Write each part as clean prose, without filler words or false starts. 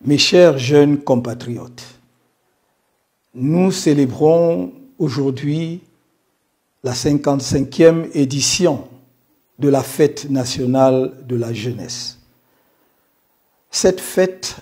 Mes chers jeunes compatriotes, nous célébrons aujourd'hui la 55e édition de la Fête nationale de la jeunesse. Cette fête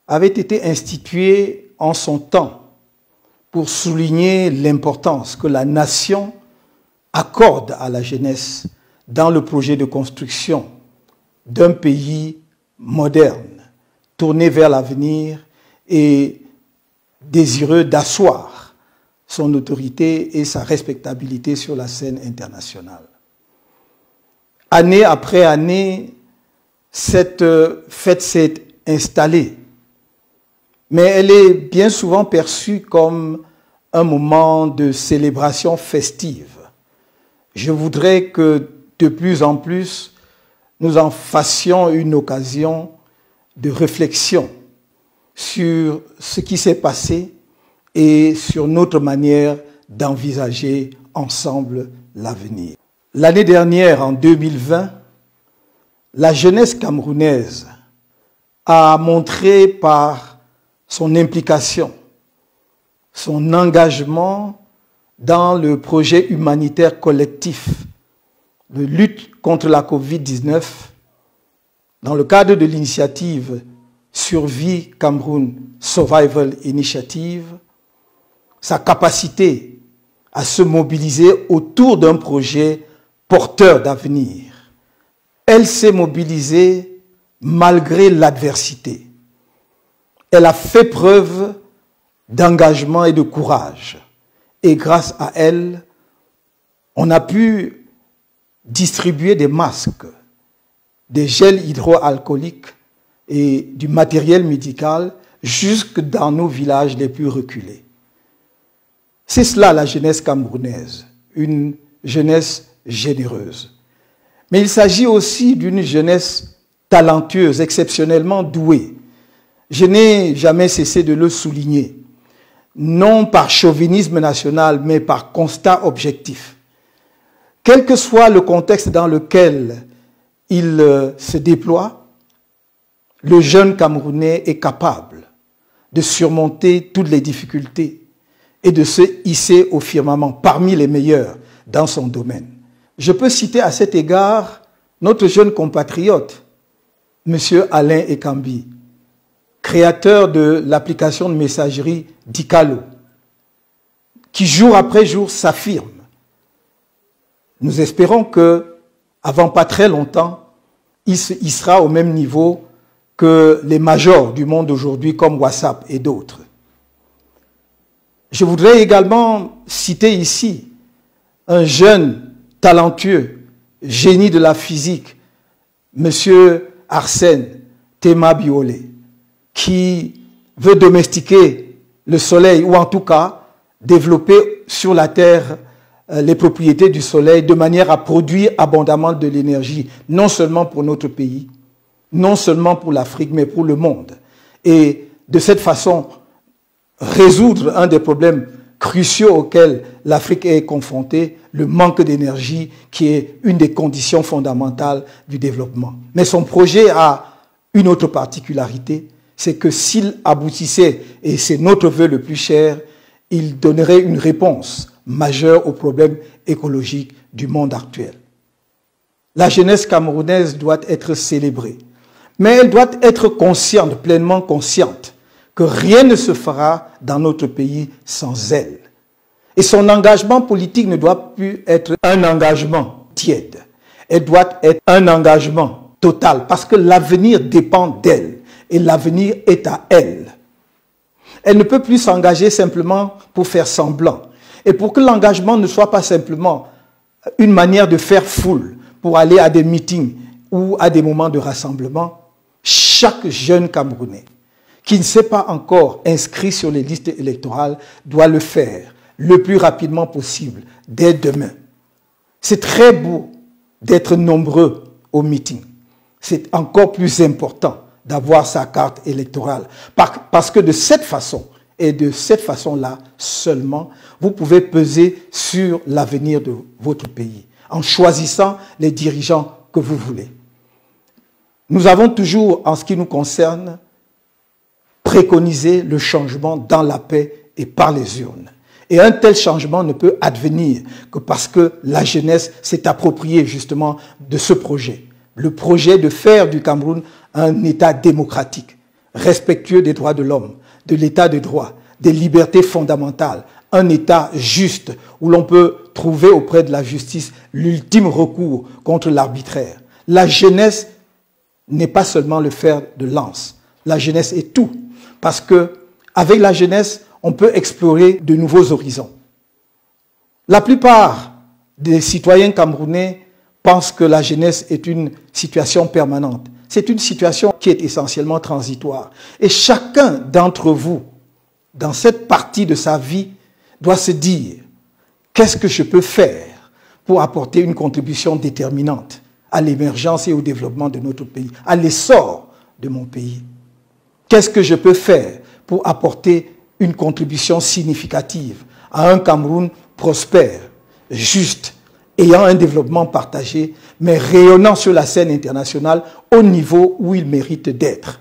avait été instituée en son temps pour souligner l'importance que la nation accorde à la jeunesse dans le projet de construction d'un pays moderne, tourné vers l'avenir et désireux d'asseoir son autorité et sa respectabilité sur la scène internationale. Année après année, cette fête s'est installée, mais elle est bien souvent perçue comme un moment de célébration festive. Je voudrais que de plus en plus, nous en fassions une occasion de réflexion sur ce qui s'est passé et sur notre manière d'envisager ensemble l'avenir. L'année dernière, en 2020, la jeunesse camerounaise a montré par son implication, son engagement dans le projet humanitaire collectif de lutte contre la Covid-19, dans le cadre de l'initiative Survie Cameroun Survival Initiative, sa capacité à se mobiliser autour d'un projet porteur d'avenir. Elle s'est mobilisée malgré l'adversité. Elle a fait preuve d'engagement et de courage. Et grâce à elle, on a pu distribuer des masques, des gels hydroalcooliques et du matériel médical jusque dans nos villages les plus reculés. C'est cela la jeunesse camerounaise, une jeunesse généreuse. Mais il s'agit aussi d'une jeunesse talentueuse, exceptionnellement douée. Je n'ai jamais cessé de le souligner, non par chauvinisme national, mais par constat objectif. Quel que soit le contexte dans lequel il se déploie, le jeune Camerounais est capable de surmonter toutes les difficultés et de se hisser au firmament parmi les meilleurs dans son domaine. Je peux citer à cet égard notre jeune compatriote, M. Alain Ekambi, créateur de l'application de messagerie Dicalo, qui jour après jour s'affirme. Nous espérons que, avant pas très longtemps, il sera au même niveau que les majors du monde aujourd'hui comme WhatsApp et d'autres. Je voudrais également citer ici un jeune talentueux, génie de la physique, M. Arsène Tema-Biolé, qui veut domestiquer le soleil ou en tout cas développer sur la terre les propriétés du soleil de manière à produire abondamment de l'énergie, non seulement pour notre pays, non seulement pour l'Afrique, mais pour le monde. Et de cette façon, résoudre un des problèmes cruciaux auxquels l'Afrique est confrontée, le manque d'énergie, qui est une des conditions fondamentales du développement. Mais son projet a une autre particularité, c'est que s'il aboutissait, et c'est notre vœu le plus cher, il donnerait une réponse majeure aux problèmes écologiques du monde actuel. La jeunesse camerounaise doit être célébrée, mais elle doit être consciente, pleinement consciente, que rien ne se fera dans notre pays sans elle. Et son engagement politique ne doit plus être un engagement tiède. Elle doit être un engagement total, parce que l'avenir dépend d'elle, et l'avenir est à elle. Elle ne peut plus s'engager simplement pour faire semblant. Et pour que l'engagement ne soit pas simplement une manière de faire foule, pour aller à des meetings ou à des moments de rassemblement, chaque jeune Camerounais qui ne s'est pas encore inscrit sur les listes électorales doit le faire le plus rapidement possible, dès demain. C'est très beau d'être nombreux au meeting. C'est encore plus important d'avoir sa carte électorale. Parce que de cette façon, et de cette façon-là seulement, vous pouvez peser sur l'avenir de votre pays, en choisissant les dirigeants que vous voulez. Nous avons toujours, en ce qui nous concerne, préconiser le changement dans la paix et par les urnes. Et un tel changement ne peut advenir que parce que la jeunesse s'est appropriée justement de ce projet. Le projet de faire du Cameroun un État démocratique, respectueux des droits de l'homme, de l'État de droit, des libertés fondamentales, un État juste où l'on peut trouver auprès de la justice l'ultime recours contre l'arbitraire. La jeunesse n'est pas seulement le fer de lance. La jeunesse est tout. Parce que avec la jeunesse, on peut explorer de nouveaux horizons. La plupart des citoyens camerounais pensent que la jeunesse est une situation permanente. C'est une situation qui est essentiellement transitoire. Et chacun d'entre vous, dans cette partie de sa vie, doit se dire « Qu'est-ce que je peux faire pour apporter une contribution déterminante à l'émergence et au développement de notre pays, à l'essor de mon pays? Qu'est-ce que je peux faire pour apporter une contribution significative à un Cameroun prospère, juste, ayant un développement partagé, mais rayonnant sur la scène internationale au niveau où il mérite d'être ?»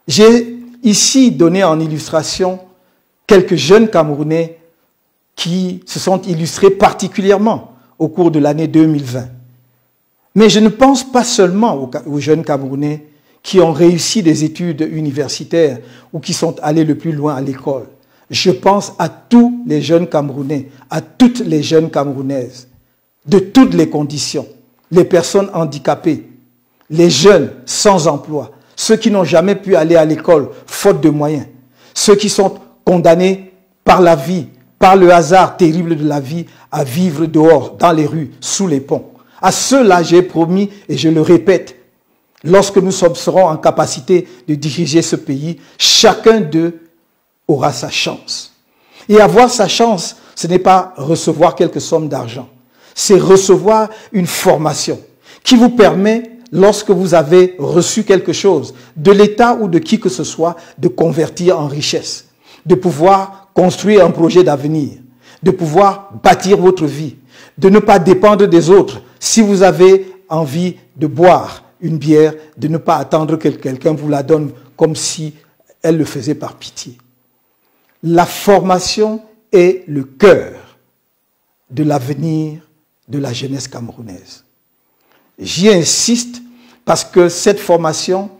J'ai ici donné en illustration quelques jeunes Camerounais qui se sont illustrés particulièrement au cours de l'année 2020. Mais je ne pense pas seulement aux jeunes Camerounais qui ont réussi des études universitaires ou qui sont allés le plus loin à l'école. Je pense à tous les jeunes Camerounais, à toutes les jeunes Camerounaises, de toutes les conditions, les personnes handicapées, les jeunes sans emploi, ceux qui n'ont jamais pu aller à l'école faute de moyens, ceux qui sont condamnés par la vie, par le hasard terrible de la vie, à vivre dehors, dans les rues, sous les ponts. À ceux-là, j'ai promis, et je le répète, lorsque nous serons en capacité de diriger ce pays, chacun d'eux aura sa chance. Et avoir sa chance, ce n'est pas recevoir quelques sommes d'argent. C'est recevoir une formation qui vous permet, lorsque vous avez reçu quelque chose de l'État ou de qui que ce soit, de convertir en richesse, de pouvoir construire un projet d'avenir, de pouvoir bâtir votre vie, de ne pas dépendre des autres. Si vous avez envie de boire une bière, de ne pas attendre que quelqu'un vous la donne comme si elle le faisait par pitié. La formation est le cœur de l'avenir de la jeunesse camerounaise. J'y insiste parce que cette formation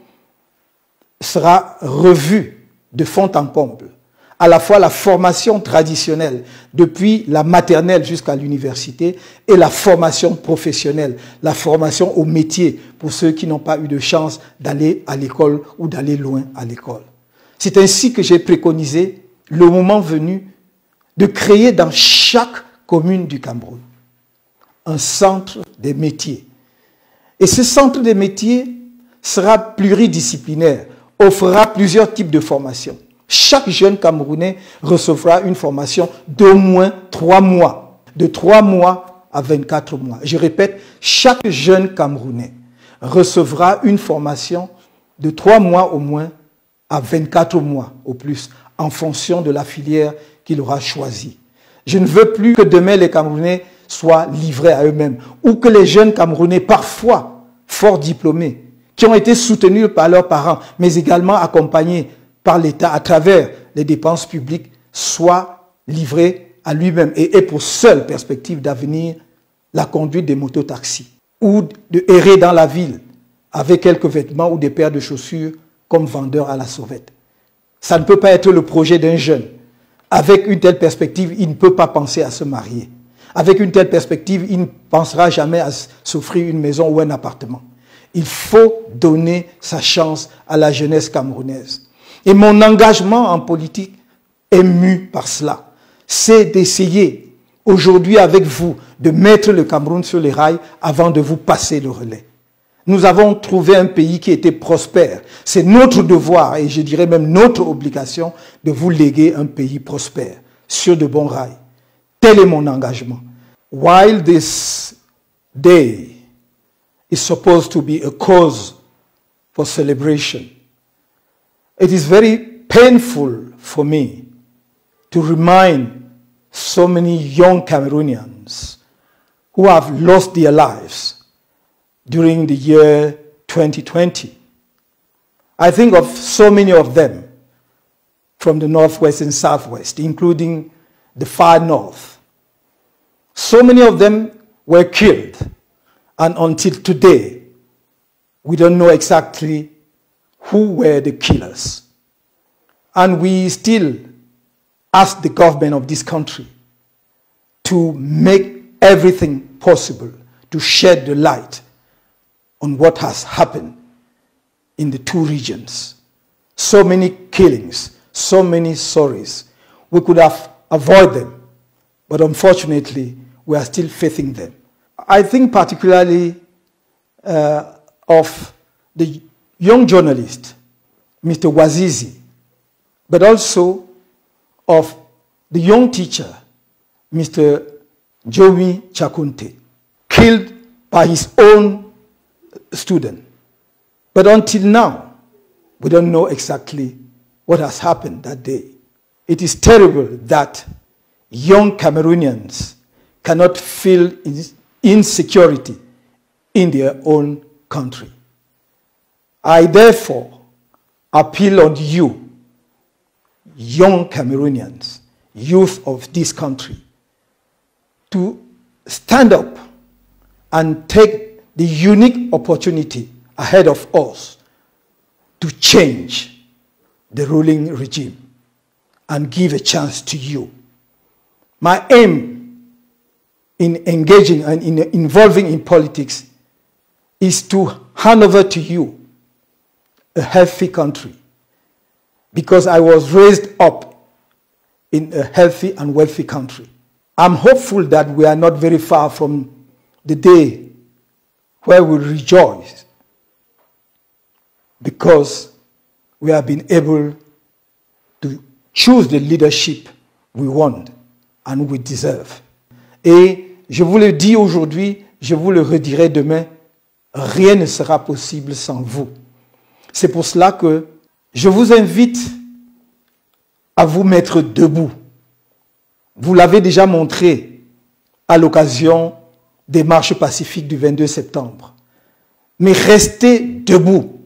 sera revue de fond en comble. À la fois la formation traditionnelle, depuis la maternelle jusqu'à l'université, et la formation professionnelle, la formation au métier pour ceux qui n'ont pas eu de chance d'aller à l'école ou d'aller loin à l'école. C'est ainsi que j'ai préconisé, le moment venu, de créer dans chaque commune du Cameroun un centre des métiers. Et ce centre des métiers sera pluridisciplinaire, offrira plusieurs types de formations. Chaque jeune Camerounais recevra une formation d'au moins 3 mois, de 3 mois à 24 mois. Je répète, chaque jeune Camerounais recevra une formation de 3 mois au moins à 24 mois au plus, en fonction de la filière qu'il aura choisie. Je ne veux plus que demain les Camerounais soient livrés à eux-mêmes, ou que les jeunes Camerounais, parfois fort diplômés, qui ont été soutenus par leurs parents, mais également accompagnés par l'État à travers les dépenses publiques, soient livrés à lui-même et aient pour seule perspective d'avenir la conduite des mototaxis, ou de errer dans la ville avec quelques vêtements ou des paires de chaussures comme vendeur à la sauvette. Ça ne peut pas être le projet d'un jeune. Avec une telle perspective, il ne peut pas penser à se marier. Avec une telle perspective, il ne pensera jamais à s'offrir une maison ou un appartement. Il faut donner sa chance à la jeunesse camerounaise. Et mon engagement en politique est mu par cela. C'est d'essayer, aujourd'hui avec vous, de mettre le Cameroun sur les rails avant de vous passer le relais. Nous avons trouvé un pays qui était prospère. C'est notre devoir, et je dirais même notre obligation, de vous léguer un pays prospère, sur de bons rails. Tel est mon engagement. While this day is supposed to be a cause for celebration, it is very painful for me to remind so many young Cameroonians who have lost their lives during the year 2020. I think of so many of them from the Northwest and Southwest, including the far North. So many of them were killed, and until today, we don't know exactly who were the killers. And we still ask the government of this country to make everything possible to shed the light on what has happened in the two regions. So many killings, so many sorries. We could have avoided them, but unfortunately, we are still facing them. I think particularly of the young journalist, Mr. Wazizi, but also of the young teacher, Mr. Joey Chakunte, killed by his own student. But until now, we don't know exactly what has happened that day. It is terrible that young Cameroonians cannot feel insecurity in their own country. I therefore appeal on you, young Cameroonians, youth of this country, to stand up and take the unique opportunity ahead of us to change the ruling regime and give a chance to you. My aim in engaging and in involving in politics is to hand over to you a healthy country, because I was raised up in a healthy and wealthy country. I'm hopeful that we are not very far from the day where we rejoice because we have been able to choose the leadership we want and we deserve. Et je vous le dis aujourd'hui, je vous le redirai demain, rien ne sera possible sans vous. C'est pour cela que je vous invite à vous mettre debout. Vous l'avez déjà montré à l'occasion des marches pacifiques du 22 septembre. Mais restez debout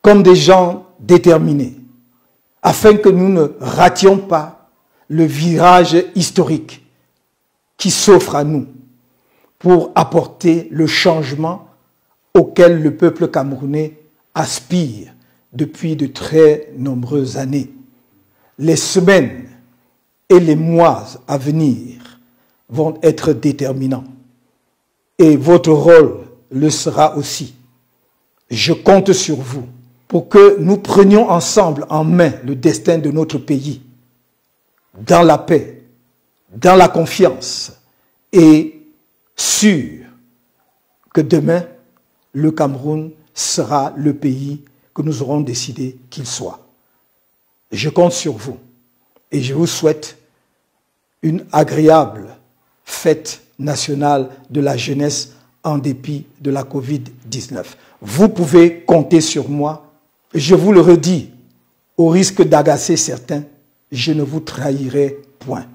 comme des gens déterminés, afin que nous ne rations pas le virage historique qui s'offre à nous pour apporter le changement auquel le peuple camerounais aspire depuis de très nombreuses années. Les semaines et les mois à venir vont être déterminants. Et votre rôle le sera aussi. Je compte sur vous pour que nous prenions ensemble en main le destin de notre pays, dans la paix, dans la confiance, et sûr que demain, le Cameroun sera le pays que nous aurons décidé qu'il soit. Je compte sur vous et je vous souhaite une agréable fête nationale de la jeunesse en dépit de la Covid-19. Vous pouvez compter sur moi. Je vous le redis, au risque d'agacer certains, je ne vous trahirai point.